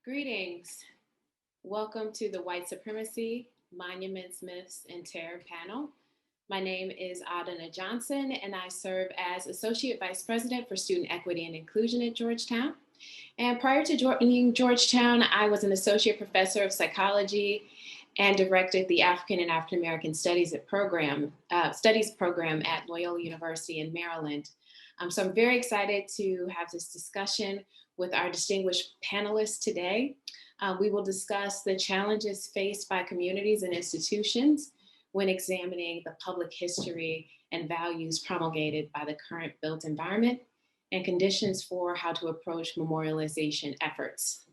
Greetings. Welcome to the White Supremacy, Monuments, Myths, and Terror panel. My name is Adana Johnson, and I serve as Associate Vice President for Student Equity and Inclusion at Georgetown. And prior to joining Georgetown, I was an Associate Professor of Psychology and directed the African and African American Studies program at Loyola University in Maryland. So I'm very excited to have this discussion with our distinguished panelists today. We will discuss the challenges faced by communities and institutions when examining the public history and values promulgated by the current built environment and conditions for how to approach memorialization efforts.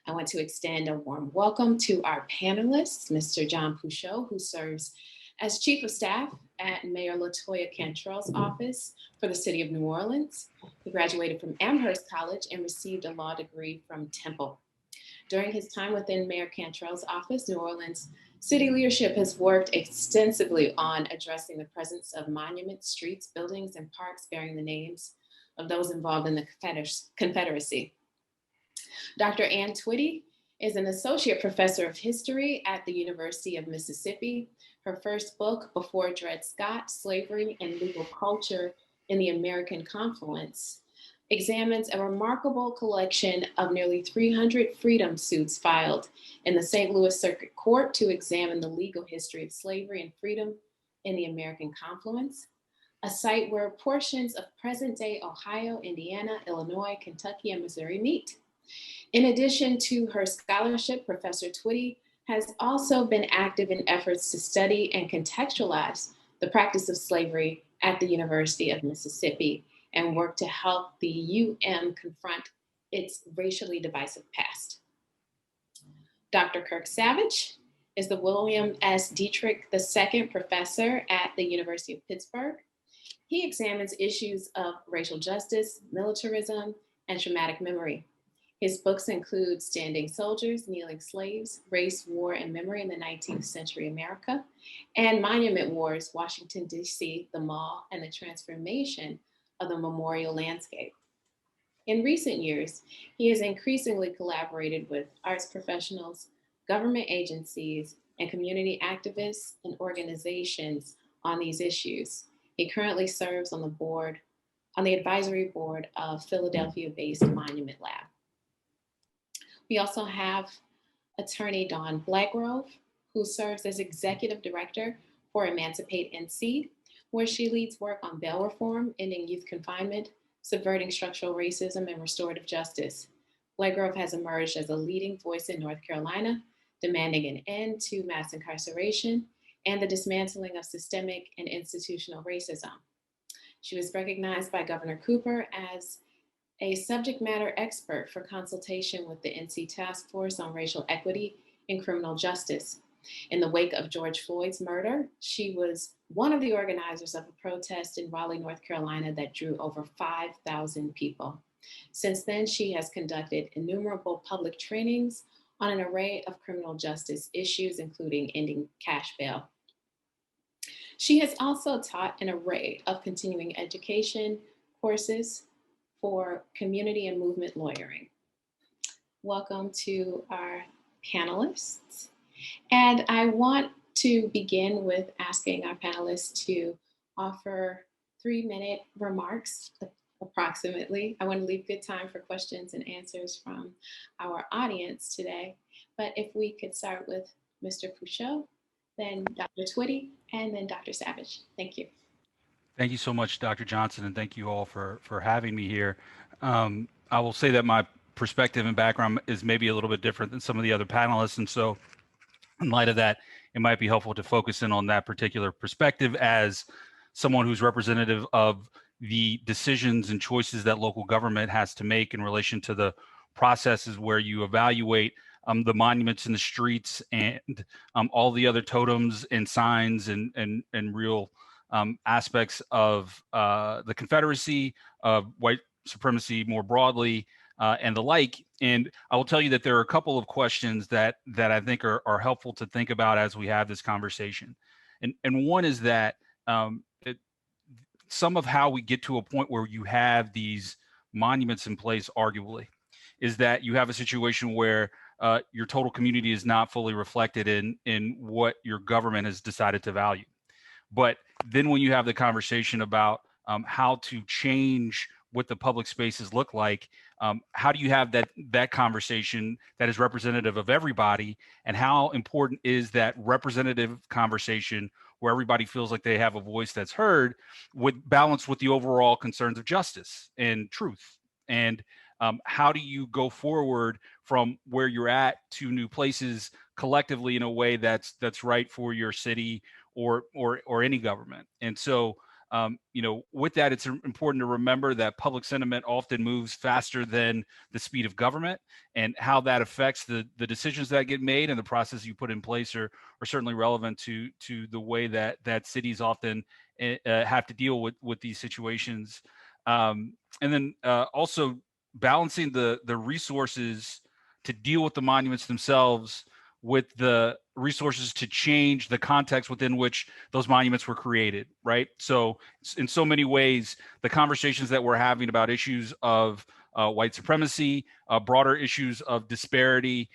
I want to extend a warm welcome to our panelists, Mr. John Pouchot, who serves as Chief of Staff at Mayor LaToya Cantrell's office for the City of New Orleans. He graduated from Amherst College and received a law degree from Temple. During his time within Mayor Cantrell's office, New Orleans city leadership has worked extensively on addressing the presence of monuments, streets, buildings, and parks bearing the names of those involved in the Confederacy. Dr. Ann Twitty is an associate professor of history at the University of Mississippi. Her first book, Before Dred Scott, Slavery and Legal Culture in the American Confluence, examines a remarkable collection of nearly 300 freedom suits filed in the St. Louis Circuit Court to examine the legal history of slavery and freedom in the American Confluence, a site where portions of present-day Ohio, Indiana, Illinois, Kentucky, and Missouri meet. In addition to her scholarship, Professor Twitty has also been active in efforts to study and contextualize the practice of slavery at the University of Mississippi and work to help the UM confront its racially divisive past. Dr. Kirk Savage is the William S. Dietrich II Professor at the University of Pittsburgh. He examines issues of racial justice, militarism, and traumatic memory. His books include Standing Soldiers, Kneeling Slaves, Race, War, and Memory in the 19th Century America, and Monument Wars, Washington, D.C., the Mall, and the Transformation of the Memorial Landscape. In recent years, he has increasingly collaborated with arts professionals, government agencies, and community activists and organizations on these issues. He currently serves on the advisory board of Philadelphia-based Monument Lab. We also have attorney Dawn Blackgrove, who serves as executive director for Emancipate NC, where she leads work on bail reform, ending youth confinement, subverting structural racism, and restorative justice. Blackgrove has emerged as a leading voice in North Carolina, demanding an end to mass incarceration and the dismantling of systemic and institutional racism. She was recognized by Governor Cooper as a subject matter expert for consultation with the NC Task Force on Racial Equity in Criminal Justice. In the wake of George Floyd's murder, she was one of the organizers of a protest in Raleigh, North Carolina that drew over 5,000 people. Since then, she has conducted innumerable public trainings on an array of criminal justice issues, including ending cash bail. She has also taught an array of continuing education courses for community and movement lawyering. Welcome to our panelists. And I want to begin with asking our panelists to offer 3-minute remarks approximately. I want to leave good time for questions and answers from our audience today. But if we could start with Mr. Pouchot, then Dr. Twitty, and then Dr. Savage. Thank you. Thank you so much, Dr. Johnson, and thank you all for having me here. I will say that my perspective and background is maybe a little bit different than some of the other panelists, and so in light of that, it might be helpful to focus in on that particular perspective as someone who's representative of the decisions and choices that local government has to make in relation to the processes where you evaluate the monuments in the streets and all the other totems and signs and real aspects of the Confederacy, white supremacy more broadly, and the like. And I will tell you that there are a couple of questions that I think are helpful to think about as we have this conversation. And one is that some of how we get to a point where you have these monuments in place, arguably, is that you have a situation where your total community is not fully reflected in what your government has decided to value. But then when you have the conversation about how to change what the public spaces look like, how do you have that conversation that is representative of everybody, and how important is that representative conversation where everybody feels like they have a voice that's heard, with balance with the overall concerns of justice and truth? And how do you go forward from where you're at to new places collectively in a way that's right for your city or any government? And so with that, it's important to remember that public sentiment often moves faster than the speed of government, and how that affects the decisions that get made and the process you put in place are certainly relevant to the way that cities often have to deal with these situations. And then also balancing the resources to deal with the monuments themselves with the resources to change the context within which those monuments were created, right? So in so many ways, the conversations that we're having about issues of white supremacy, broader issues of disparity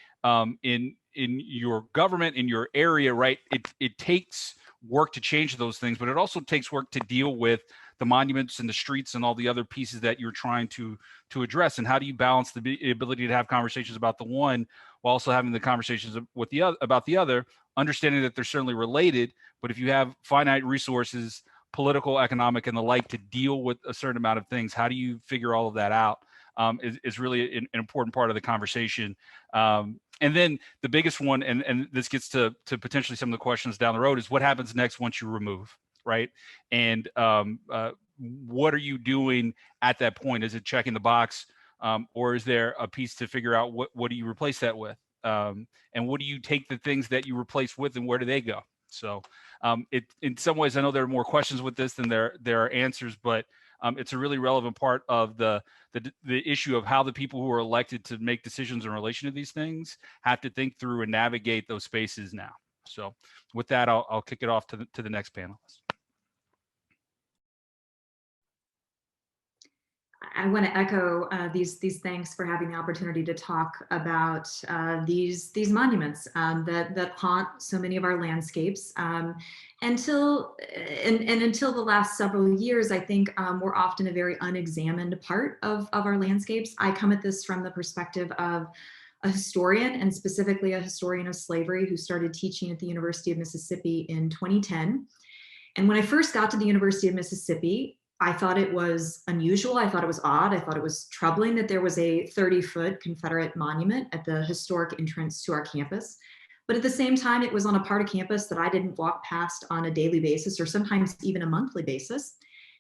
in your government, in your area, right? It takes work to change those things, but it also takes work to deal with the monuments and the streets and all the other pieces that you're trying to address. And how do you balance the ability to have conversations about the one while also having the conversations with the other, about the other, understanding that they're certainly related, but if you have finite resources, political, economic, and the like, to deal with a certain amount of things, how do you figure all of that out? Is really an important part of the conversation. And then the biggest one, and this gets to potentially some of the questions down the road, is what happens next once you remove, right? And what are you doing at that point? Is it checking the box, or is there a piece to figure out what do you replace that with? And what do you take the things that you replace with, and where do they go? So in some ways, I know there are more questions with this than there are answers, but it's a really relevant part of the issue of how the people who are elected to make decisions in relation to these things have to think through and navigate those spaces now. So with that, I'll kick it off to the next panelist. I want to echo these thanks for having the opportunity to talk about these monuments that haunt so many of our landscapes. Until the last several years, I think we're often a very unexamined part of our landscapes. I come at this from the perspective of a historian, and specifically a historian of slavery, who started teaching at the University of Mississippi in 2010. And when I first got to the University of Mississippi, I thought it was unusual. I thought it was odd. I thought it was troubling that there was a 30-foot Confederate monument at the historic entrance to our campus. But at the same time, it was on a part of campus that I didn't walk past on a daily basis, or sometimes even a monthly basis.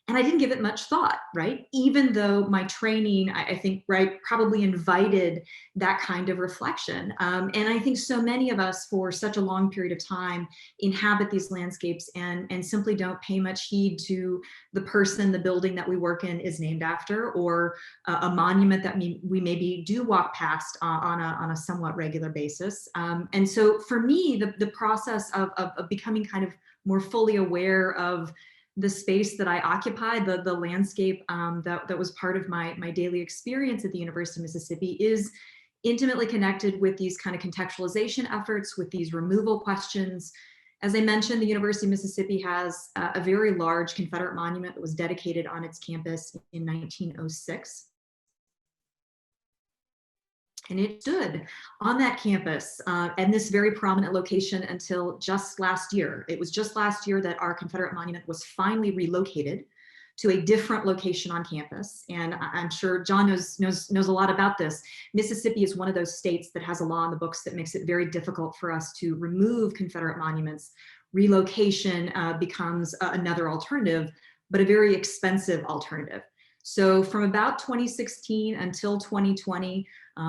And I didn't give it much thought, right? Even though my training, I think, right, probably invited that kind of reflection. And I think so many of us, for such a long period of time, inhabit these landscapes and simply don't pay much heed to the person the building that we work in is named after, or a monument that we maybe do walk past on a somewhat regular basis. And so for me, the process of becoming kind of more fully aware of the space that I occupied, the landscape that was part of my daily experience at the University of Mississippi, is intimately connected with these kind of contextualization efforts, with these removal questions. As I mentioned, the University of Mississippi has a very large Confederate monument that was dedicated on its campus in 1906. And it stood on that campus in this very prominent location until just last year. It was just last year that our Confederate monument was finally relocated to a different location on campus. And I'm sure John knows a lot about this. Mississippi is one of those states that has a law in the books that makes it very difficult for us to remove Confederate monuments. Relocation becomes another alternative, but a very expensive alternative. So from about 2016 until 2020,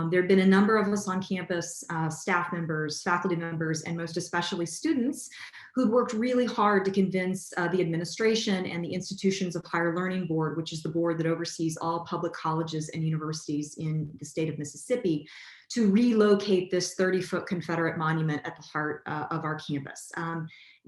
there have been a number of us on campus, staff members, faculty members, and most especially students, who'd worked really hard to convince the administration and the Institutions of Higher Learning Board, which is the board that oversees all public colleges and universities in the state of Mississippi, to relocate this 30-foot Confederate monument at the heart of our campus.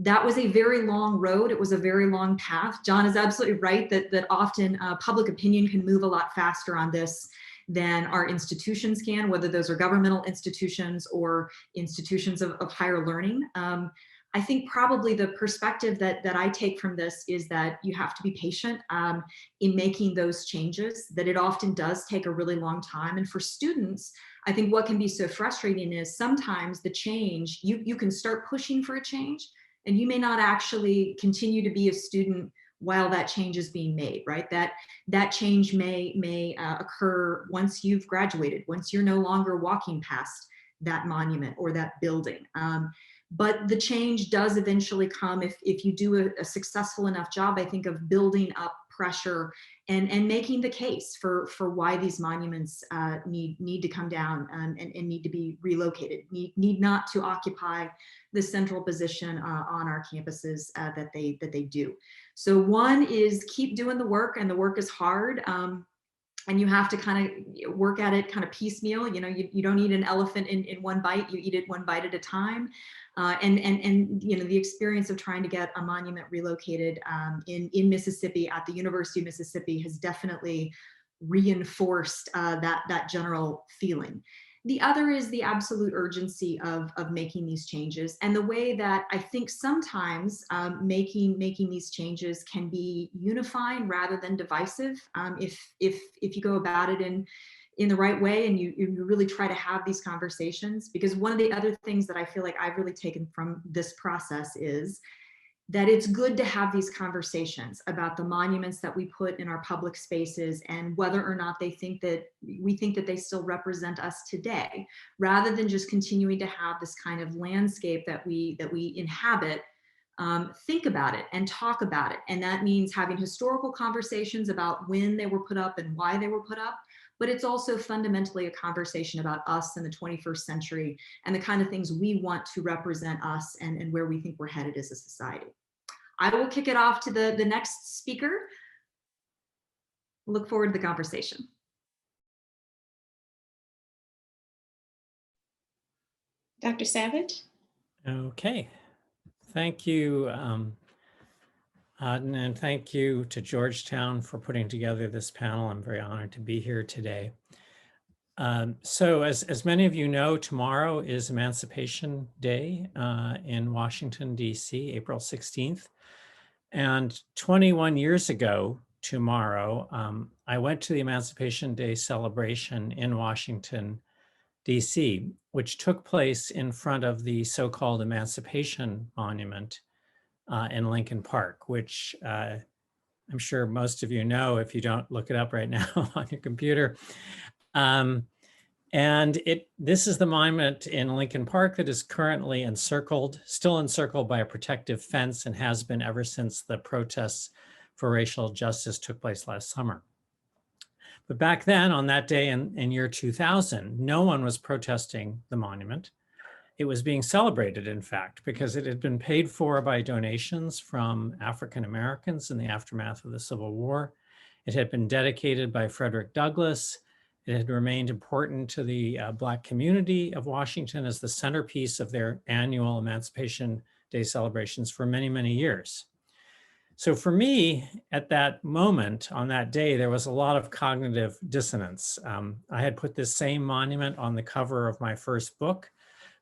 That was a very long road. It was a very long path. John is absolutely right that often public opinion can move a lot faster on this than our institutions can, whether those are governmental institutions or institutions of higher learning. I think probably the perspective that I take from this is that you have to be patient in making those changes, that it often does take a really long time. And for students, I think what can be so frustrating is sometimes the change, you can start pushing for a change, and you may not actually continue to be a student while that change is being made, right? That change may occur once you've graduated, once you're no longer walking past that monument or that building. But the change does eventually come if you do a successful enough job, I think, of building up pressure and making the case for why these monuments need to come down and need to be relocated, need not to occupy the central position on our campuses that they do. So one is keep doing the work, and the work is hard. And you have to kind of work at it kind of piecemeal. You know, you don't eat an elephant in one bite, you eat it one bite at a time. And you know, the experience of trying to get a monument relocated in Mississippi at the University of Mississippi has definitely reinforced that general feeling. The other is the absolute urgency of making these changes, and the way that I think sometimes making these changes can be unifying rather than divisive. If you go about it in the right way and you really try to have these conversations. Because one of the other things that I feel like I've really taken from this process is that it's good to have these conversations about the monuments that we put in our public spaces and whether or not we think that they still represent us today, rather than just continuing to have this kind of landscape that we inhabit. Think about it and talk about it. And that means having historical conversations about when they were put up and why they were put up. But it's also fundamentally a conversation about us in the 21st century and the kind of things we want to represent us and where we think we're headed as a society. I will kick it off to the next speaker. Look forward to the conversation. Dr. Savage? Okay. Thank you, Auden, and thank you to Georgetown for putting together this panel. I'm very honored to be here today. So as many of you know, tomorrow is Emancipation Day in Washington, D.C., April 16th. And 21 years ago tomorrow, I went to the Emancipation Day celebration in Washington, D.C., which took place in front of the so-called Emancipation Monument in Lincoln Park, which I'm sure most of you know if you don't look it up right now on your computer. And this is the monument in Lincoln Park that is currently still encircled by a protective fence, and has been ever since the protests for racial justice took place last summer. But back then, on that day in year 2000, no one was protesting the monument. It was being celebrated, in fact, because it had been paid for by donations from African Americans in the aftermath of the Civil War. It had been dedicated by Frederick Douglass. It had remained important to the Black community of Washington as the centerpiece of their annual Emancipation Day celebrations for many, many years. So for me, at that moment, on that day, there was a lot of cognitive dissonance. I had put this same monument on the cover of my first book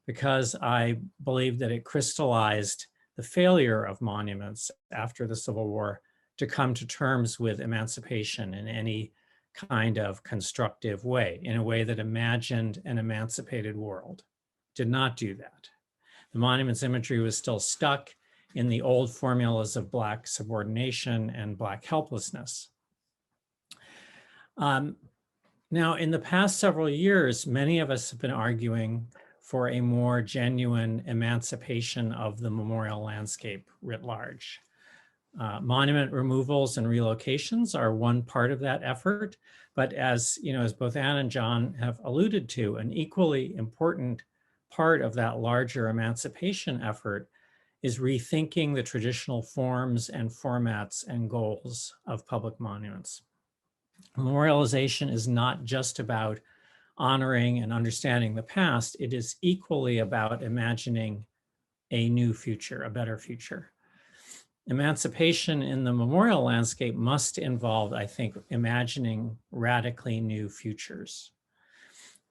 because I believed that it crystallized the failure of monuments after the Civil War to come to terms with emancipation in any kind of constructive way, in a way that imagined an emancipated world. Did not do that. The monument's imagery was still stuck in the old formulas of Black subordination and Black helplessness. Now, in the past several years, many of us have been arguing for a more genuine emancipation of the memorial landscape writ large. Monument removals and relocations are one part of that effort, but as both Anne and John have alluded to, an equally important part of that larger emancipation effort is rethinking the traditional forms and formats and goals of public monuments. Memorialization is not just about honoring and understanding the past, it is equally about imagining a new future, a better future. emancipation in the memorial landscape must involve, I think, imagining radically new futures.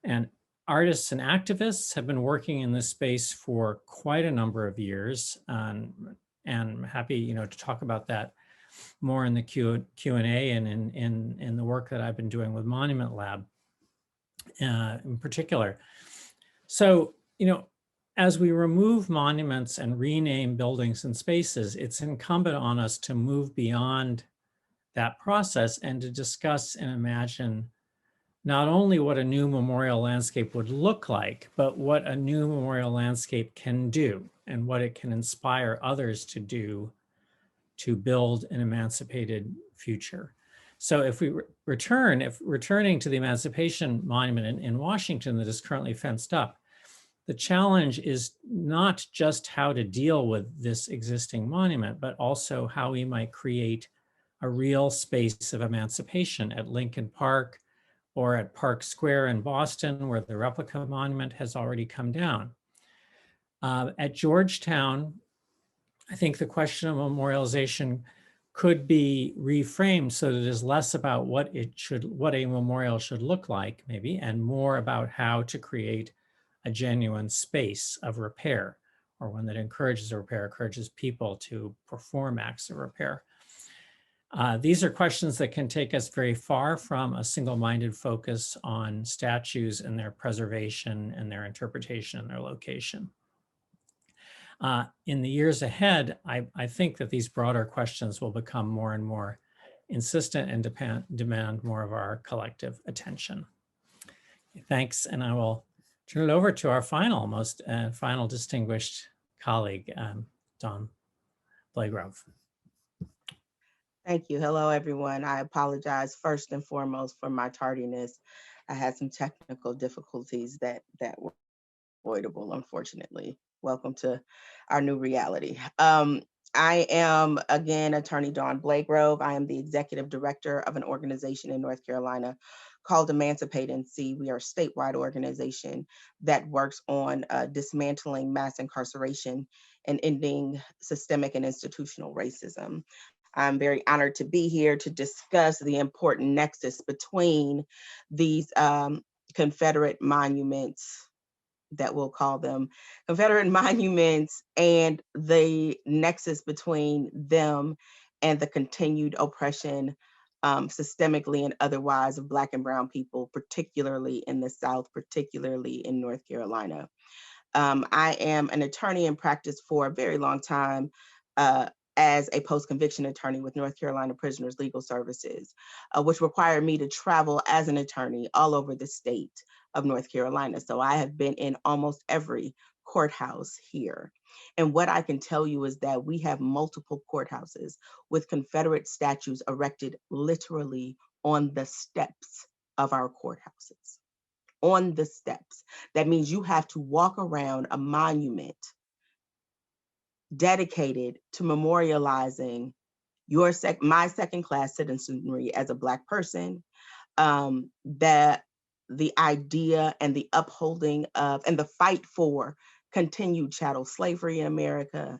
And artists and activists have been working in this space for quite a number of years, and I'm happy, to talk about that more in the Q&A and in the work that I've been doing with Monument Lab in particular. So, as we remove monuments and rename buildings and spaces, it's incumbent on us to move beyond that process and to discuss and imagine not only what a new memorial landscape would look like, but what a new memorial landscape can do and what it can inspire others to do to build an emancipated future. So if we returning to the Emancipation Monument in Washington that is currently fenced up, the challenge is not just how to deal with this existing monument, but also how we might create a real space of emancipation at Lincoln Park or at Park Square in Boston, where the replica monument has already come down. At Georgetown, I think the question of memorialization could be reframed so that it is less about what a memorial should look like, maybe, and more about how to create a genuine space of repair, or one that encourages repair, encourages people to perform acts of repair. These are questions that can take us very far from a single-minded focus on statues and their preservation and their interpretation and their location. In the years ahead, I think that these broader questions will become more and more insistent and demand more of our collective attention. Thanks, and I will turn it over to our final distinguished colleague, Dawn Blagrove. Thank you. Hello, everyone. I apologize first and foremost for my tardiness. I had some technical difficulties that were avoidable, unfortunately. Welcome to our new reality. I am, again, Attorney Dawn Blagrove. I am the executive director of an organization in North Carolina called Emancipate NC. We are a statewide organization that works on dismantling mass incarceration and ending systemic and institutional racism. I'm very honored to be here to discuss the important nexus between these Confederate monuments, that we'll call them Confederate monuments, and the nexus between them and the continued oppression systemically and otherwise of Black and Brown people, particularly in the South, particularly in North Carolina. I am an attorney in practice for a very long time as a post-conviction attorney with North Carolina Prisoners Legal Services, which required me to travel as an attorney all over the state of North Carolina. So I have been in almost every courthouse here. And what I can tell you is that we have multiple courthouses with Confederate statues erected literally on the steps of our courthouses. On the steps. That means you have to walk around a monument dedicated to memorializing my second-class citizenry as a Black person, that the idea and the upholding of and the fight for continued chattel slavery in America,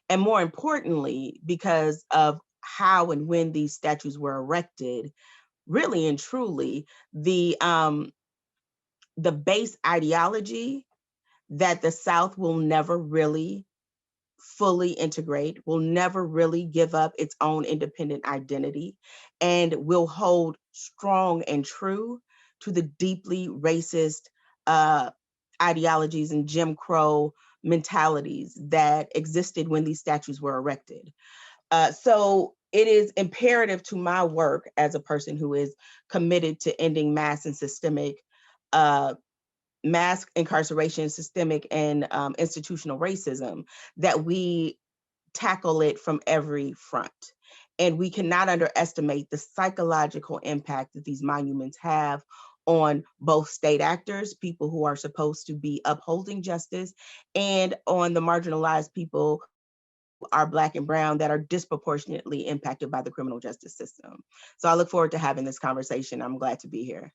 and more importantly, because of how and when these statues were erected, really and truly, the base ideology that the South will never really fully integrate, will never really give up its own independent identity, and will hold strong and true to the deeply racist ideologies and Jim Crow mentalities that existed when these statues were erected. So it is imperative to my work as a person who is committed to ending mass and systemic mass incarceration, systemic and institutional racism, that we tackle it from every front. And we cannot underestimate the psychological impact that these monuments have on both state actors, people who are supposed to be upholding justice, and on the marginalized people who are Black and Brown that are disproportionately impacted by the criminal justice system. So I look forward to having this conversation. I'm glad to be here.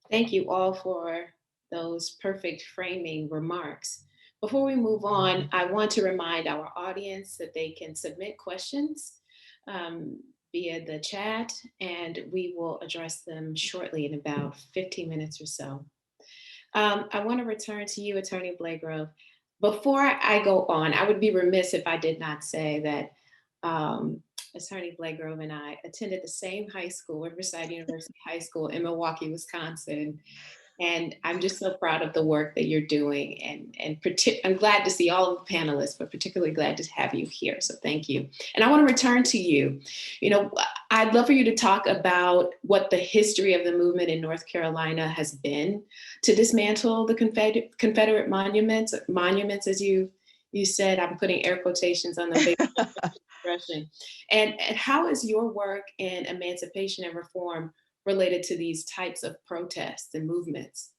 Thank you all for those perfect framing remarks. Before we move on, I want to remind our audience that they can submit questions via the chat, and we will address them shortly in about 15 minutes or so. I want to return to you, Attorney Blagrove. Before I go on, I would be remiss if I did not say that Attorney Blagrove and I attended the same high school, Riverside University High School in Milwaukee, Wisconsin. And I'm just so proud of the work that you're doing. And I'm glad to see all of the panelists, but particularly glad to have you here. So thank you. And I want to return to you. You know, I'd love for you to talk about what the history of the movement in North Carolina has been to dismantle the Confederate monuments, as you said. I'm putting air quotations on the big expression. And how is your work in emancipation and reform related to these types of protests and movements?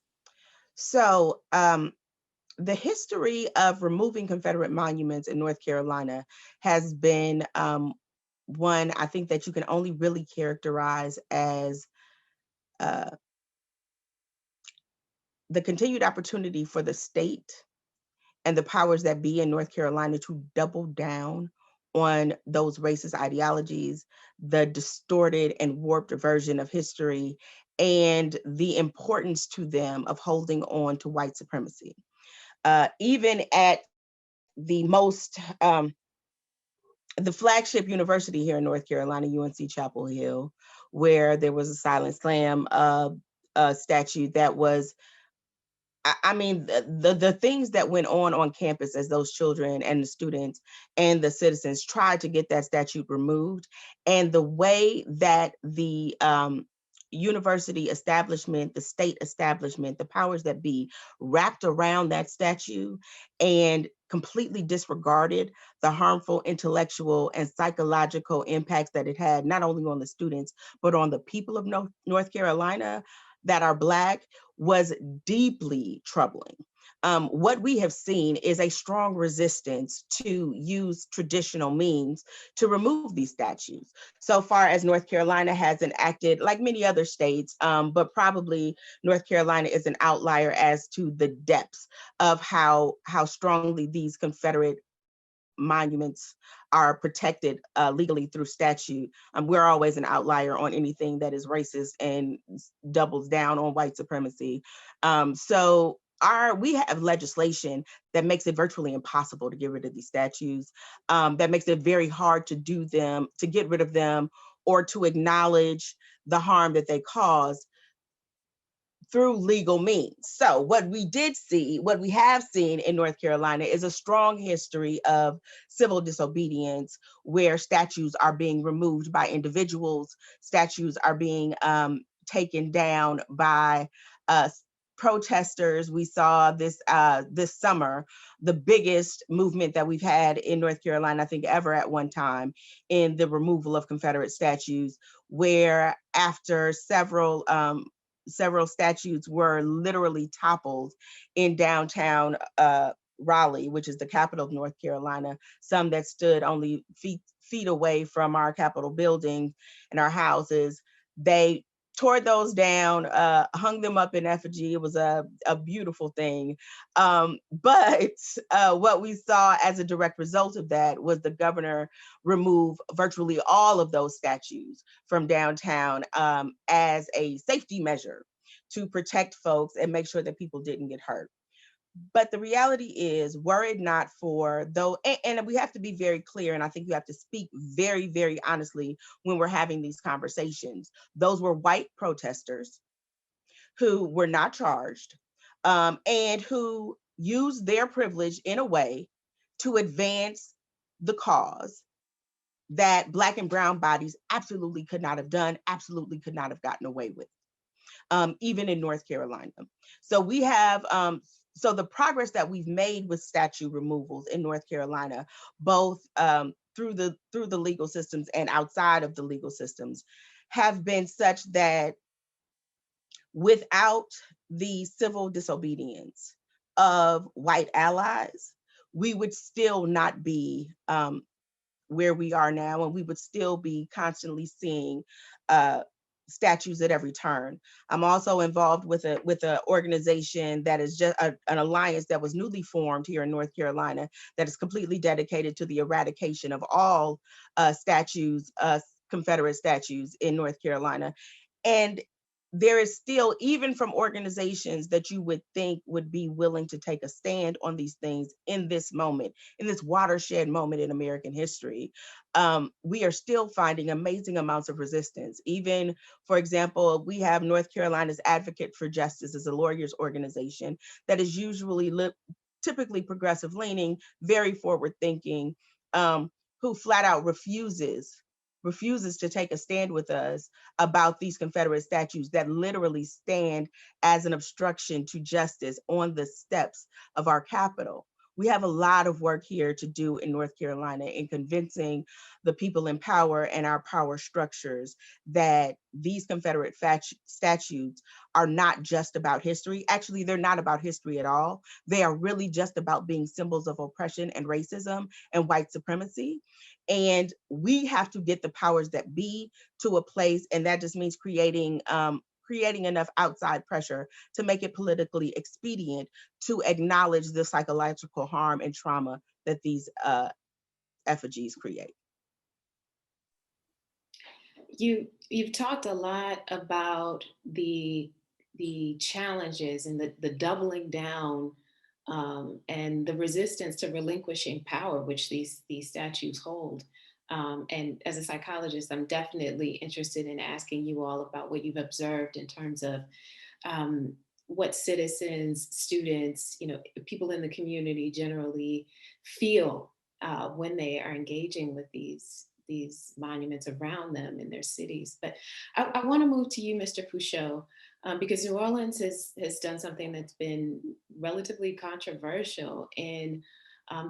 So the history of removing Confederate monuments in North Carolina has been one I think that you can only really characterize as the continued opportunity for the state and the powers that be in North Carolina to double down on those racist ideologies, the distorted and warped version of history, and the importance to them of holding on to white supremacy. Even at the most, the flagship university here in North Carolina, UNC Chapel Hill, where there was a Silent Slam statue that was, I mean, the things that went on campus as those children and the students and the citizens tried to get that statue removed, and the way that the university establishment, the state establishment, the powers that be wrapped around that statue and completely disregarded the harmful intellectual and psychological impacts that it had, not only on the students, but on the people of North Carolina that are Black, was deeply troubling. What we have seen is a strong resistance to use traditional means to remove these statues. So far as North Carolina has enacted, like many other states, but probably North Carolina is an outlier as to the depths of how strongly these Confederate monuments are protected legally through statute. We're always an outlier on anything that is racist and doubles down on white supremacy. So we have legislation that makes it virtually impossible to get rid of these statues, that makes it very hard to get rid of them, or to acknowledge the harm that they cause through legal means. So what we have seen in North Carolina is a strong history of civil disobedience, where statues are being removed by individuals, statues are being taken down by protesters. We saw this summer, the biggest movement that we've had in North Carolina, I think ever at one time, in the removal of Confederate statues, where after several statues were literally toppled in downtown Raleigh, which is the capital of North Carolina, some that stood only feet away from our Capitol building and our houses. They tore those down, hung them up in effigy. It was a beautiful thing. But what we saw as a direct result of that was the governor remove virtually all of those statues from downtown as a safety measure to protect folks and make sure that people didn't get hurt. But the reality is, were it not for and we have to be very clear, and I think you have to speak very, very honestly when we're having these conversations. Those were white protesters who were not charged and who used their privilege in a way to advance the cause that Black and brown bodies absolutely could not have done, absolutely could not have gotten away with, even in North Carolina. So we have so the progress that we've made with statue removals in North Carolina, both through the legal systems and outside of the legal systems, have been such that without the civil disobedience of white allies, we would still not be where we are now, and we would still be constantly seeing statues at every turn. I'm also involved with a organization that is just an alliance that was newly formed here in North Carolina that is completely dedicated to the eradication of all statues, Confederate statues in North Carolina. And there is still, even from organizations that you would think would be willing to take a stand on these things in this moment, in this watershed moment in American history, we are still finding amazing amounts of resistance. Even, for example, we have North Carolina's Advocate for Justice as a lawyers organization that is usually typically progressive leaning, very forward thinking, who flat out refuses to take a stand with us about these Confederate statues that literally stand as an obstruction to justice on the steps of our Capitol. We have a lot of work here to do in North Carolina in convincing the people in power and our power structures that these Confederate statues are not just about history. Actually, they're not about history at all. They are really just about being symbols of oppression and racism and white supremacy. And we have to get the powers that be to a place, and that just means creating enough outside pressure to make it politically expedient to acknowledge the psychological harm and trauma that these effigies create. You've talked a lot about the challenges and the doubling down and the resistance to relinquishing power, which these statues hold. And as a psychologist, I'm definitely interested in asking you all about what you've observed in terms of what citizens, students, people in the community generally feel when they are engaging with these monuments around them in their cities. But I want to move to you, Mr. Pouchot, because New Orleans has done something that's been relatively controversial in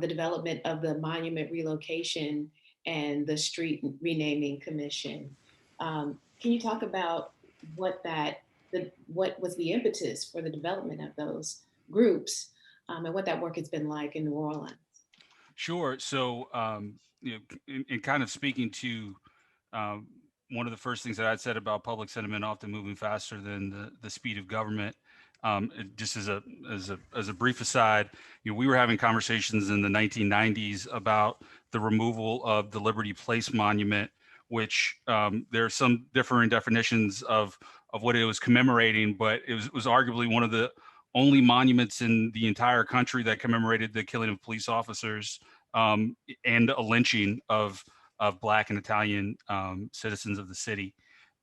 the development of the monument relocation and the street renaming commission. Can you talk about what was the impetus for the development of those groups and what that work has been like in New Orleans? Sure. So, in kind of speaking to one of the first things that I'd said about public sentiment often moving faster than the speed of government. Just as a brief aside, we were having conversations in the 1990s about the removal of the Liberty Place monument, which there are some differing definitions of what it was commemorating, but it was arguably one of the only monuments in the entire country that commemorated the killing of police officers and a lynching of Black and Italian citizens of the city.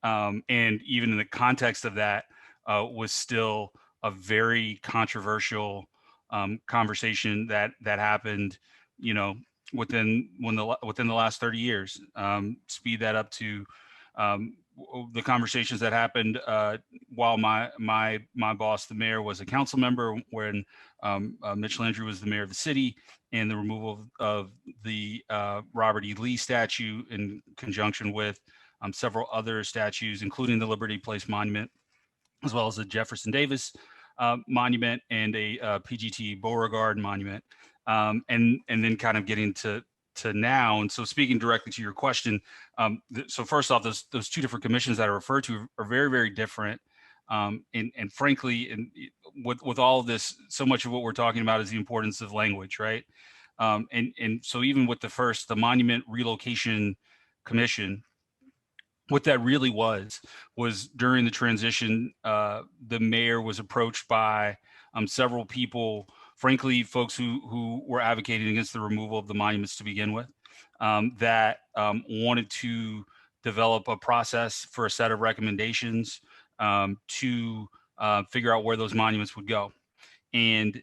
And even in the context of that, was still a very controversial conversation that happened, within the last 30 years. Speed that up to the conversations that happened while my boss, the mayor, was a council member, when Mitch Landrieu was the mayor of the city, and the removal of the Robert E. Lee statue in conjunction with several other statues, including the Liberty Place monument, as well as the Jefferson Davis monument and a PGT Beauregard monument, and then kind of getting to now. And so, speaking directly to your question, so first off, those two different commissions that I referred to are very, very different. And frankly, with all of this, so much of what we're talking about is the importance of language, right? And so even with the Monument Relocation Commission, what that really was during the transition, the mayor was approached by several people, frankly, folks who were advocating against the removal of the monuments to begin with, that wanted to develop a process for a set of recommendations to figure out where those monuments would go. And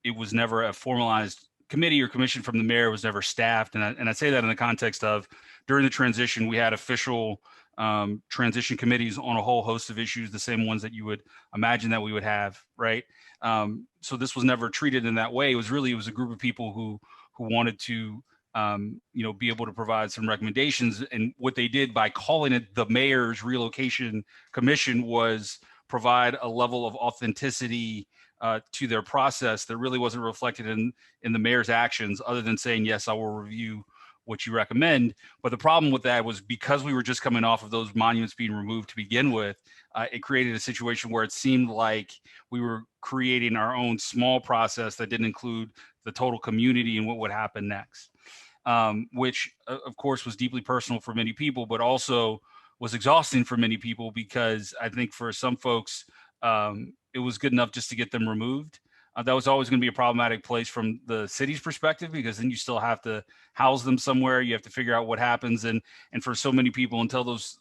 it was never a formalized committee or commission from the mayor. It was never staffed. And I say that in the context of, during the transition, we had official transition committees on a whole host of issues, the same ones that you would imagine that we would have, right? So this was never treated in that way. It was a group of people who wanted to be able to provide some recommendations. And what they did by calling it the Mayor's Relocation Commission was provide a level of authenticity to their process that really wasn't reflected in the mayor's actions, other than saying, yes, I will review what you recommend. But the problem with that was because we were just coming off of those monuments being removed to begin with, it created a situation where it seemed like we were creating our own small process that didn't include the total community and what would happen next, which of course was deeply personal for many people, but also was exhausting for many people, because I think for some folks, it was good enough just to get them removed. That was always going to be a problematic place from the city's perspective, because then you still have to house them somewhere. You have to figure out what happens, and for so many people, until those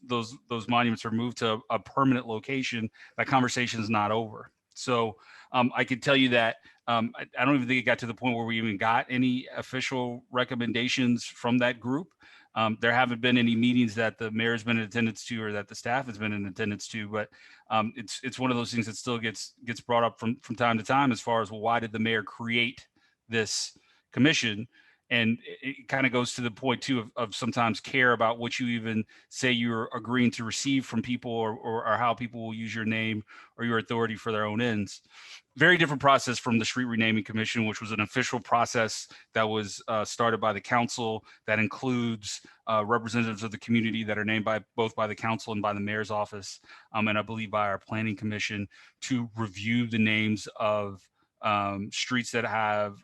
monuments are moved to a permanent location, that conversation is not over. So I could tell you that I don't even think it got to the point where we even got any official recommendations from that group. There haven't been any meetings that the mayor has been in attendance to, or that the staff has been in attendance to, but it's one of those things that still gets brought up from time to time, as far as, well, why did the mayor create this commission? And it kind of goes to the point too of sometimes care about what you even say you're agreeing to receive from people, or how people will use your name or your authority for their own ends. Very different process from the Street Renaming Commission, which was an official process that was started by the council, that includes representatives of the community that are named both by the council and by the mayor's office, and I believe by our planning commission, to review the names of streets that have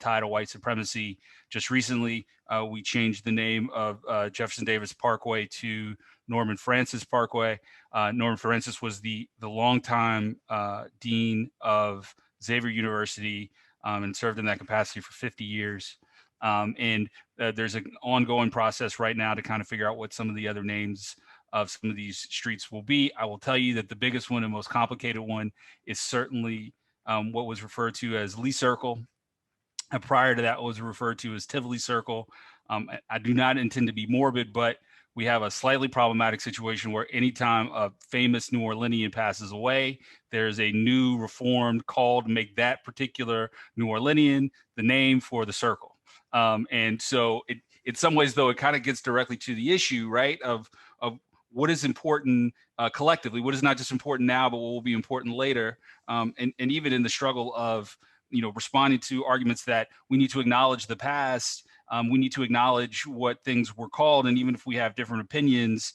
tied to white supremacy. Just recently, we changed the name of Jefferson Davis Parkway to Norman Francis Parkway. Norman Francis was the longtime dean of Xavier University, and served in that capacity for 50 years. And there's an ongoing process right now to kind of figure out what some of the other names of some of these streets will be. I will tell you that the biggest one and most complicated one is certainly what was referred to as Lee Circle. Prior to that was referred to as Tivoli Circle. I do not intend to be morbid, but we have a slightly problematic situation where anytime a famous New Orleanian passes away, there's a new reformed call to make that particular New Orleanian the name for the circle. And so in some ways, though, it kind of gets directly to the issue, right, of what is important collectively, what is not just important now, but what will be important later. And even in the struggle of, responding to arguments that we need to acknowledge the past, we need to acknowledge what things were called. And even if we have different opinions,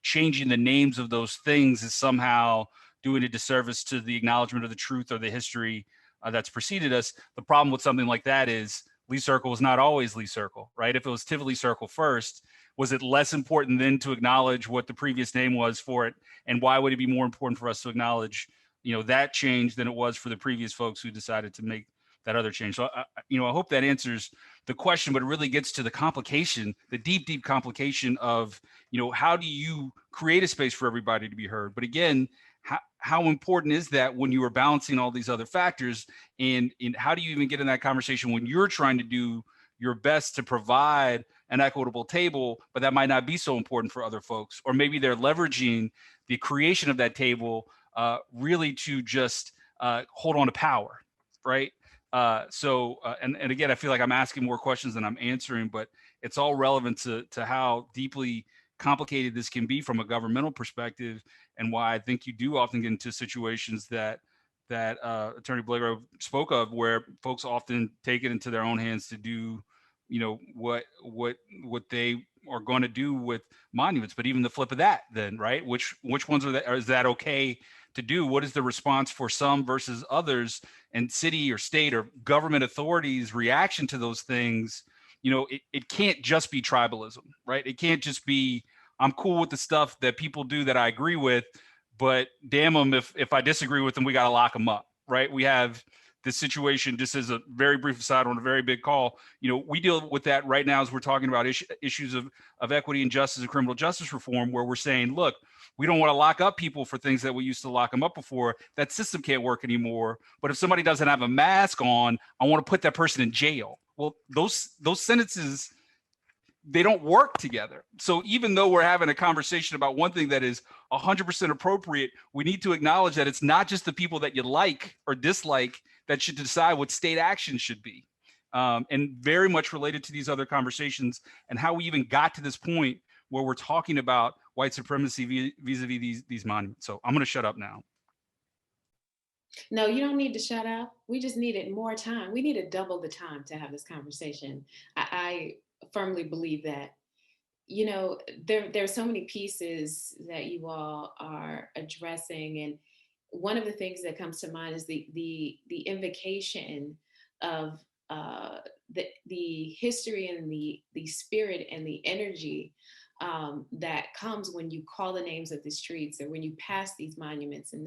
changing the names of those things is somehow doing a disservice to the acknowledgement of the truth or the history that's preceded us. The problem with something like that is Lee Circle was not always Lee Circle, right? If it was Tivoli Circle first, was it less important then to acknowledge what the previous name was for it? And why would it be more important for us to acknowledge, that change than it was for the previous folks who decided to make that other change? So, I hope that answers the question, but it really gets to the complication, the deep, deep complication of, how do you create a space for everybody to be heard? But again, how important is that when you are balancing all these other factors, and how do you even get in that conversation when you're trying to do your best to provide an equitable table, but that might not be so important for other folks, or maybe they're leveraging the creation of that table really to just hold on to power, right? And again, I feel like I'm asking more questions than I'm answering, but it's all relevant to how deeply complicated this can be from a governmental perspective, and why I think you do often get into situations that Attorney Blagrove spoke of, where folks often take it into their own hands to do, what they are going to do with monuments. But even the flip of that, then, right? Which ones is that okay to do? What is the response for some versus others, and city or state or government authorities' reaction to those things? It can't just be tribalism, right? It can't just be, I'm cool with the stuff that people do that I agree with, but damn them, if I disagree with them, we got to lock them up, right? We have this situation, just as a very brief aside on a very big call, we deal with that right now as we're talking about issues of equity and justice and criminal justice reform, where we're saying, look, we don't want to lock up people for things that we used to lock them up before. That system can't work anymore. But if somebody doesn't have a mask on, I want to put that person in jail. Well, those sentences, they don't work together. So even though we're having a conversation about one thing that is 100% appropriate, we need to acknowledge that it's not just the people that you like or dislike that should decide what state action should be. And very much related to these other conversations and how we even got to this point where we're talking about white supremacy vis-a-vis these monuments. So I'm going to shut up now. No, you don't need to shut up. We just needed more time. We needed double the time to have this conversation. I firmly believe that, you know, there's so many pieces that you all are addressing. And one of the things that comes to mind is the invocation of the history and the spirit and the energy that comes when you call the names of the streets, or when you pass these monuments, and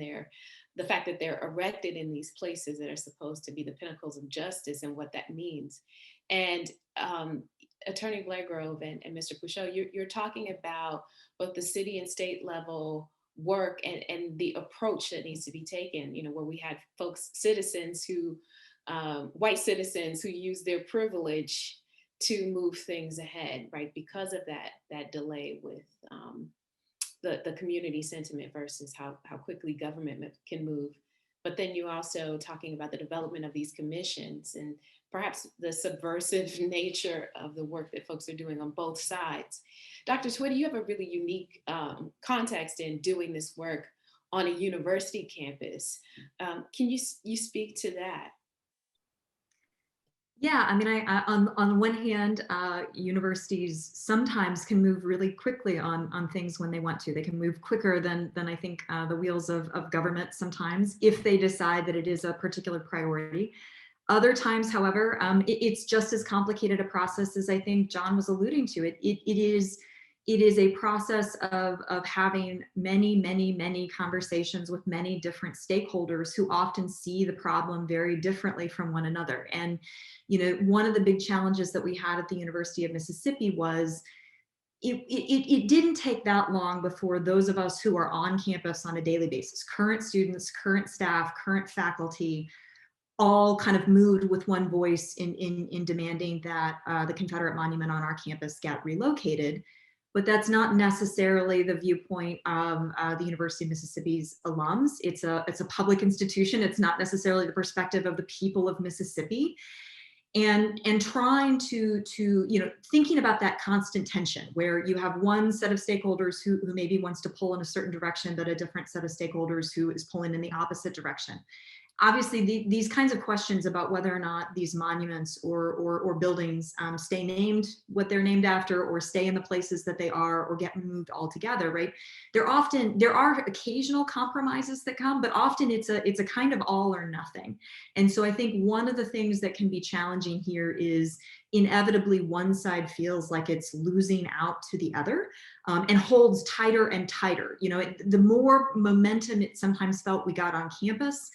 the fact that they're erected in these places that are supposed to be the pinnacles of justice, and what that means. And Attorney Blairgrove and Mr. Pouchot, you're talking about both the city and state level work and the approach that needs to be taken, you know, where we had citizens who, white citizens who use their privilege to move things ahead, right? Because of that delay with the community sentiment versus how quickly government can move. But then you're also talking about the development of these commissions and perhaps the subversive nature of the work that folks are doing on both sides. Dr. Twitty, you have a really unique context in doing this work on a university campus. Can you speak to that? Yeah, I mean, on one hand, universities sometimes can move really quickly on things when they want to. They can move quicker than I think the wheels of government sometimes, if they decide that it is a particular priority. Other times, however, it's just as complicated a process as I think John was alluding to. It is a process of having many conversations with many different stakeholders who often see the problem very differently from one another. And, you know, one of the big challenges that we had at the University of Mississippi was it didn't take that long before those of us who are on campus on a daily basis, current students, current staff, current faculty, all kind of moved with one voice in demanding that the Confederate monument on our campus get relocated. But that's not necessarily the viewpoint of the University of Mississippi's alums. It's a public institution. It's not necessarily the perspective of the people of Mississippi. And trying to you know, thinking about that constant tension where you have one set of stakeholders who maybe wants to pull in a certain direction, but a different set of stakeholders who is pulling in the opposite direction. Obviously, these kinds of questions about whether or not these monuments or buildings stay named what they're named after, or stay in the places that they are, or get removed altogether, right? There are occasional compromises that come, but often it's a kind of all or nothing. And so I think one of the things that can be challenging here is inevitably one side feels like it's losing out to the other, and holds tighter and tighter. You know, the more momentum it sometimes felt we got on campus,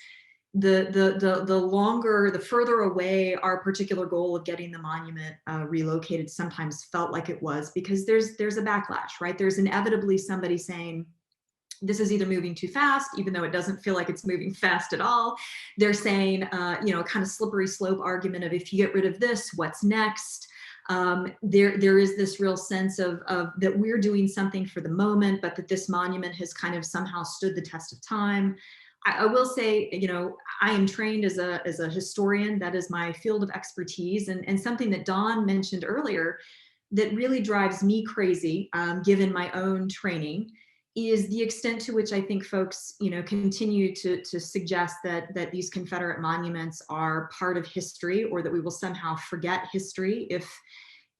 the further away our particular goal of getting the monument relocated sometimes felt like it was, because there's a backlash, right? There's inevitably somebody saying, this is either moving too fast, even though it doesn't feel like it's moving fast at all. They're saying, you know, a kind of slippery slope argument of, if you get rid of this, what's next? There is this real sense of that we're doing something for the moment, but that this monument has kind of somehow stood the test of time. I will say, you know, I am trained as a historian. That is my field of expertise, and something that Dawn mentioned earlier that really drives me crazy, given my own training, is the extent to which I think folks, you know, continue to suggest that these Confederate monuments are part of history, or that we will somehow forget history if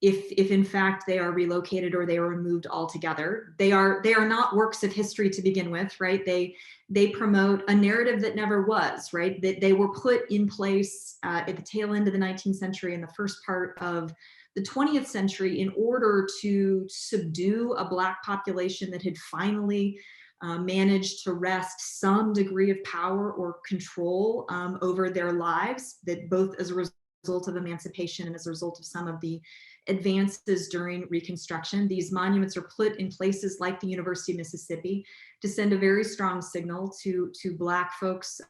in fact they are relocated or they are removed altogether. They are not works of history to begin with, right? They promote a narrative that never was, right? That they were put in place at the tail end of the 19th century and the first part of the 20th century in order to subdue a Black population that had finally managed to wrest some degree of power or control over their lives, that both as a result of emancipation and as a result of some of the advances during Reconstruction. These monuments are put in places like the University of Mississippi to send a very strong signal to Black folks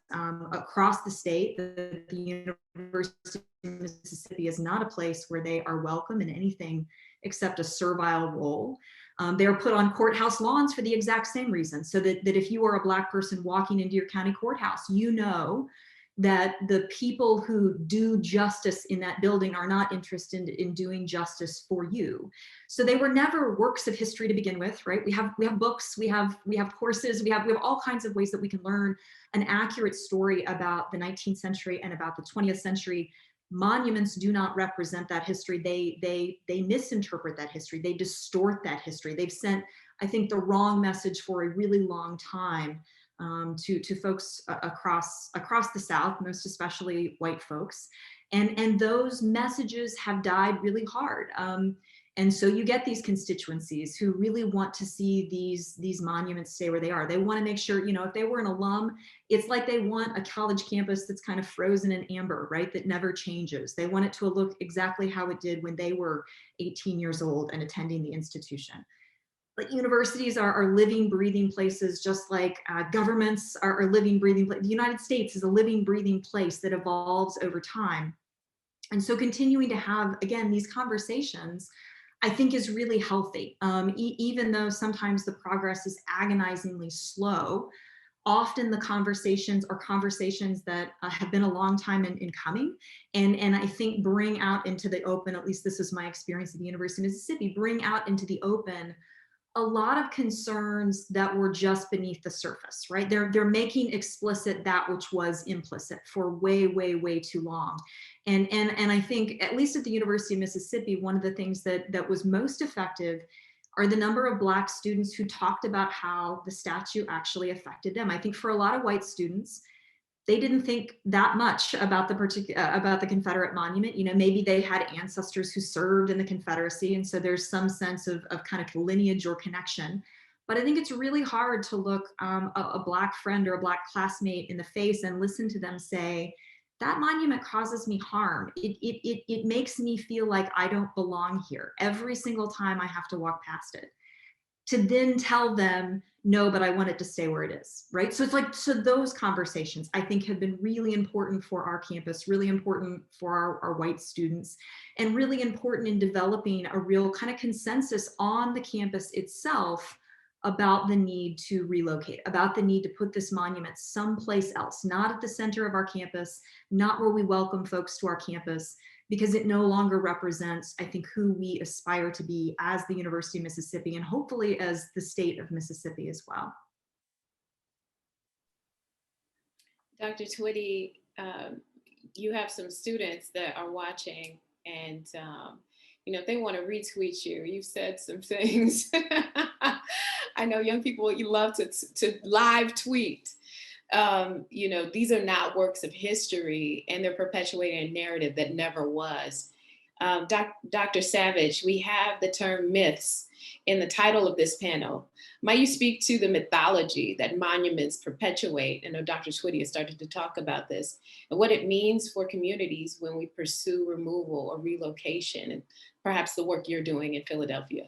across the state that the University of Mississippi is not a place where they are welcome in anything except a servile role. They are put on courthouse lawns for the exact same reason, so that if you are a Black person walking into your county courthouse, you know that the people who do justice in that building are not interested in doing justice for you. So they were never works of history to begin with, right? We have books, we have courses, we have all kinds of ways that we can learn an accurate story about the 19th century and about the 20th century. monuments do not represent that history. They misinterpret that history. They distort that history. They've sent, I think, the wrong message for a really long time to folks across the South, most especially white folks. And those messages have died really hard. And so you get these constituencies who really want to see these monuments stay where they are. They want to make sure, if they were an alum, it's like they want a college campus that's kind of frozen in amber, right? That never changes. They want it to look exactly how it did when they were 18 years old and attending the institution. But universities are living, breathing places, just like governments are living, breathing places. The United States is a living, breathing place that evolves over time. And so continuing to have, again, these conversations, I think, is really healthy. Even though sometimes the progress is agonizingly slow, often the conversations are conversations that have been a long time in coming, and I think bring out into the open, at least this is my experience at the University of Mississippi, bring out into the open a lot of concerns that were just beneath the surface, right? They're making explicit that which was implicit for way, way, way too long. And I think, at least at the University of Mississippi, one of the things that was most effective are the number of Black students who talked about how the statue actually affected them. I think for a lot of white students, they didn't think that much about the Confederate monument. Maybe they had ancestors who served in the Confederacy, and so there's some sense of kind of lineage or connection. But I think it's really hard to look a Black friend or a Black classmate in the face and listen to them say, that monument causes me harm. It makes me feel like I don't belong here every single time I have to walk past it. To then tell them, no, but I want it to stay where it is, right? So it's like, so those conversations, I think, have been really important for our campus, really important for our white students, and really important in developing a real kind of consensus on the campus itself about the need to relocate, about the need to put this monument someplace else, not at the center of our campus, not where we welcome folks to our campus, because it no longer represents, I think, who we aspire to be as the University of Mississippi, and hopefully as the state of Mississippi as well. Dr. Twitty, you have some students that are watching, and if they want to retweet you, you've said some things. I know young people, you love to live tweet. These are not works of history, and they're perpetuating a narrative that never was. Dr. Savage, we have the term myths in the title of this panel. Might you speak to the mythology that monuments perpetuate? I know Dr. Twitty has started to talk about this, and what it means for communities when we pursue removal or relocation, and perhaps the work you're doing in Philadelphia.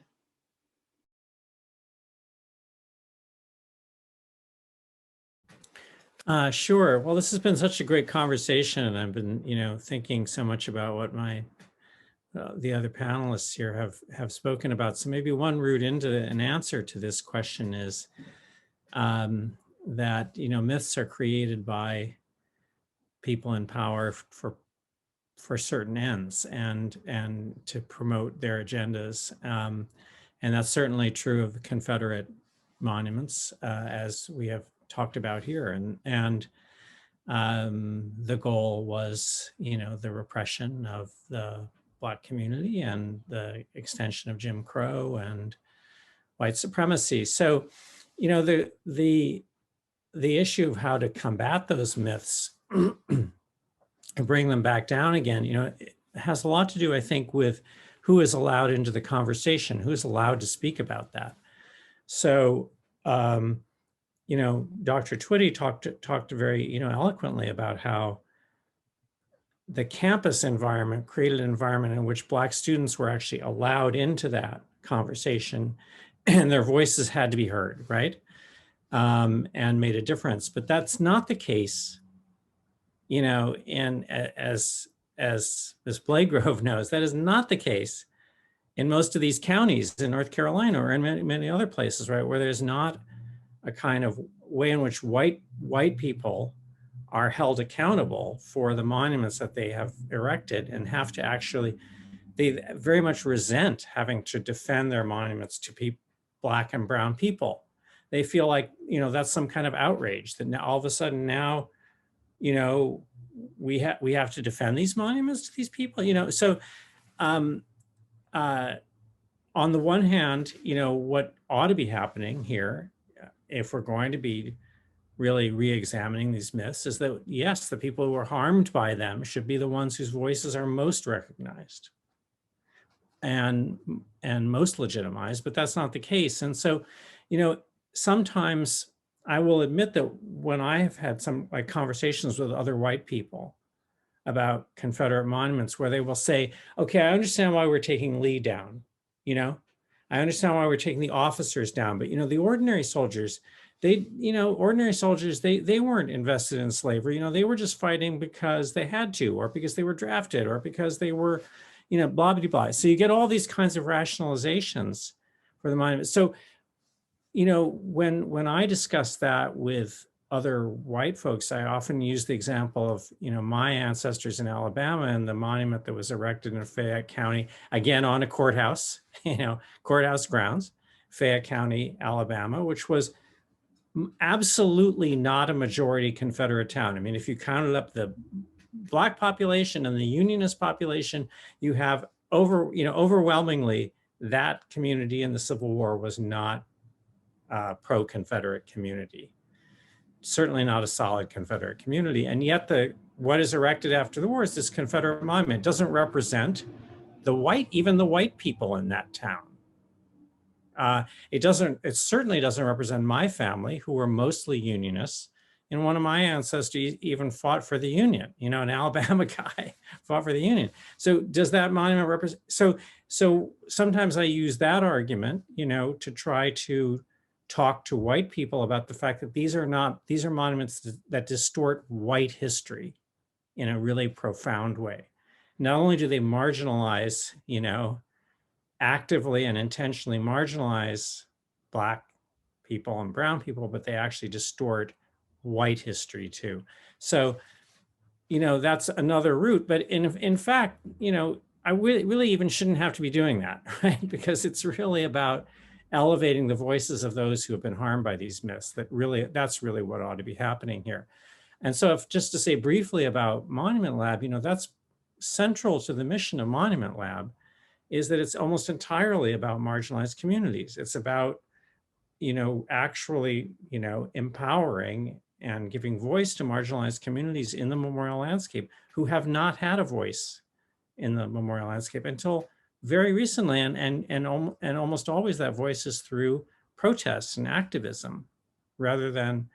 Sure. Well, this has been such a great conversation, and I've been, thinking so much about what the other panelists here have spoken about. So maybe one route into an answer to this question is that myths are created by people in power for certain ends and to promote their agendas, and that's certainly true of the Confederate monuments, as we have talked about here, and the goal was, the repression of the Black community and the extension of Jim Crow and white supremacy. So, the issue of how to combat those myths and bring them back down again, it has a lot to do, I think, with who is allowed into the conversation, who is allowed to speak about that. So, Dr. Twitty talked very, eloquently about how the campus environment created an environment in which Black students were actually allowed into that conversation, and their voices had to be heard, right? And made a difference. But that's not the case, and as Ms. Blagrove knows, that is not the case in most of these counties in North Carolina or in many other places, right, where there's not a kind of way in which white people are held accountable for the monuments that they have erected and have to actually, they very much resent having to defend their monuments to Black and brown people. They feel like, that's some kind of outrage that now all of a sudden now, we have to defend these monuments to these people, you know. So on the one hand, you know, what ought to be happening here, if we're going to be really re-examining these myths, is that yes, the people who are harmed by them should be the ones whose voices are most recognized and most legitimized, but that's not the case. And so, you know, sometimes I will admit that when I have had some like conversations with other white people about Confederate monuments, where they will say, okay, I understand why we're taking Lee down, you know, I understand why we're taking the officers down, but, you know, the ordinary soldiers, they weren't invested in slavery. You know, they were just fighting because they had to, or because they were drafted, or because they were, you know, blah, blah, blah. So you get all these kinds of rationalizations for the monument. So, you know, when I discuss that with other white folks, I often use the example of, you know, my ancestors in Alabama and the monument that was erected in Fayette County, again, on a courthouse, you know, courthouse grounds, Fayette County, Alabama, which was absolutely not a majority Confederate town. I mean, if you counted up the Black population and the Unionist population, you have overwhelmingly that community in the Civil War was not a pro-Confederate community. Certainly not a solid Confederate community. And yet what is erected after the war is this Confederate monument. It doesn't represent even the white people in that town. It certainly doesn't represent my family, who were mostly Unionists. And one of my ancestors even fought for the Union, you know, an Alabama guy fought for the Union. So does that monument represent? So sometimes I use that argument, you know, to try to talk to white people about the fact that these are monuments that distort white history in a really profound way. Not only do they marginalize, you know, actively and intentionally marginalize Black people and brown people, but they actually distort white history too. So, you know, that's another route. But in fact, you know, I really even shouldn't have to be doing that, right? Because it's really about elevating the voices of those who have been harmed by these myths. That's really what ought to be happening here. And so just to say briefly about Monument Lab, you know, that's central to the mission of Monument Lab, is that it's almost entirely about marginalized communities. It's about, you know, actually, you know, empowering and giving voice to marginalized communities in the memorial landscape who have not had a voice in the memorial landscape until very recently. And almost always that voice is through protests and activism rather than,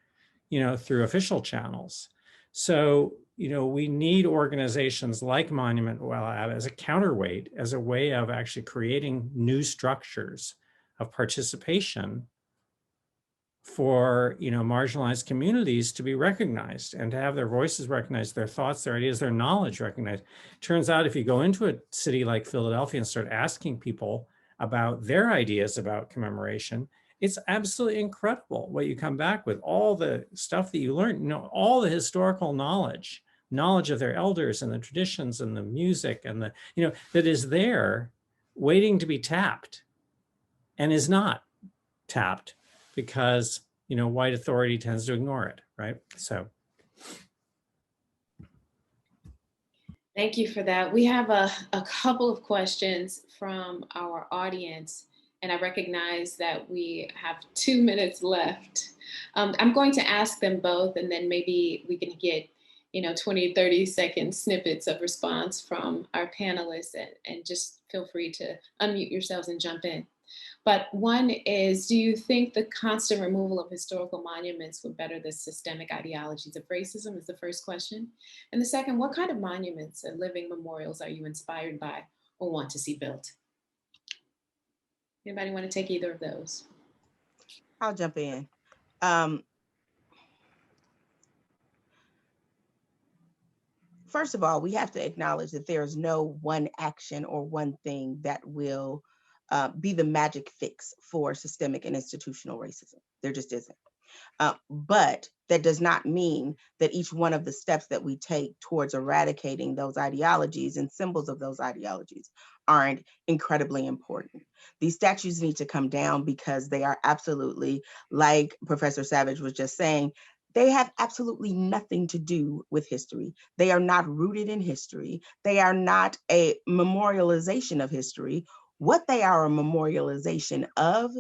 you know, through official channels. So, you know, we need organizations like Monument Lab as a counterweight, as a way of actually creating new structures of participation for, you know, marginalized communities to be recognized and to have their voices recognized, their thoughts, their ideas, their knowledge recognized. Turns out if you go into a city like Philadelphia and start asking people about their ideas about commemoration, it's absolutely incredible what you come back with, all the stuff that you learn, you know, all the historical knowledge of their elders and the traditions and the music and the, you know, that is there waiting to be tapped and is not tapped because, you know, white authority tends to ignore it, right? So. Thank you for that. We have a couple of questions from our audience, and I recognize that we have 2 minutes left. I'm going to ask them both, and then maybe we can get, you know, 20, 30-second snippets of response from our panelists, and just feel free to unmute yourselves and jump in. But one is, do you think the constant removal of historical monuments would better the systemic ideologies of racism, is the first question. And the second, what kind of monuments and living memorials are you inspired by or want to see built? Anybody want to take either of those? I'll jump in. First of all, we have to acknowledge that there is no one action or one thing that will be the magic fix for systemic and institutional racism. There just isn't. But that does not mean that each one of the steps that we take towards eradicating those ideologies and symbols of those ideologies aren't incredibly important. These statues need to come down because they are absolutely, like Professor Savage was just saying, they have absolutely nothing to do with history. They are not rooted in history. They are not a memorialization of history. What they are a memorialization of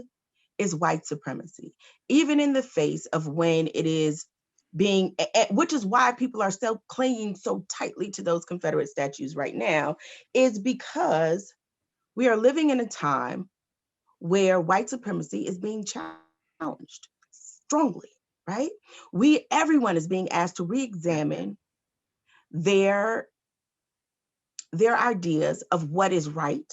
is white supremacy, even in the face of when it is being, which is why people are still clinging so tightly to those Confederate statues right now, is because we are living in a time where white supremacy is being challenged strongly, right? Everyone is being asked to re-examine their ideas of what is right,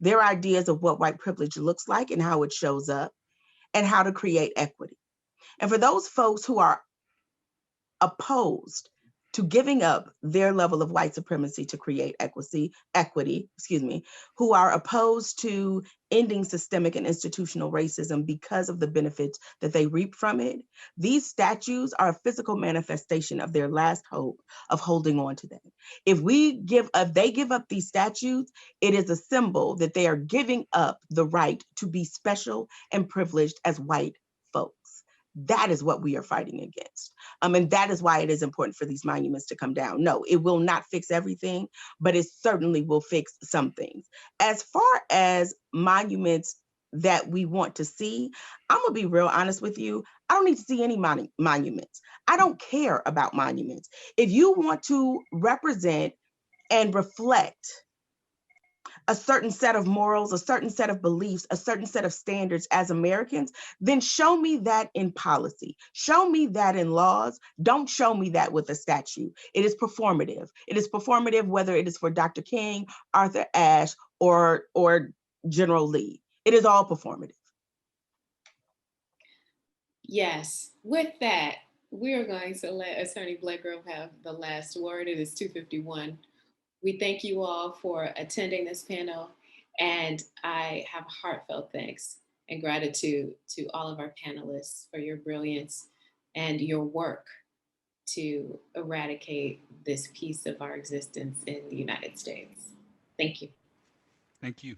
their ideas of what white privilege looks like and how it shows up, and how to create equity. And for those folks who are opposed to giving up their level of white supremacy to create equity, who are opposed to ending systemic and institutional racism because of the benefits that they reap from it, these statues are a physical manifestation of their last hope of holding on to them. If they give up these statues, it is a symbol that they are giving up the right to be special and privileged as white folks. That is what we are fighting against. And that is why it is important for these monuments to come down. No, it will not fix everything, but it certainly will fix some things. As far as monuments that we want to see, I'm gonna be real honest with you. I don't need to see any monuments. I don't care about monuments. If you want to represent and reflect a certain set of morals, a certain set of beliefs, a certain set of standards as Americans, then show me that in policy. Show me that in laws. Don't show me that with a statue. It is performative. It is performative whether it is for Dr. King, Arthur Ashe, or General Lee. It is all performative. Yes, with that, we're going to let Attorney Blackgrove have the last word. It is 2:51. We thank you all for attending this panel, and I have heartfelt thanks and gratitude to all of our panelists for your brilliance and your work to eradicate this piece of our existence in the United States. Thank you. Thank you.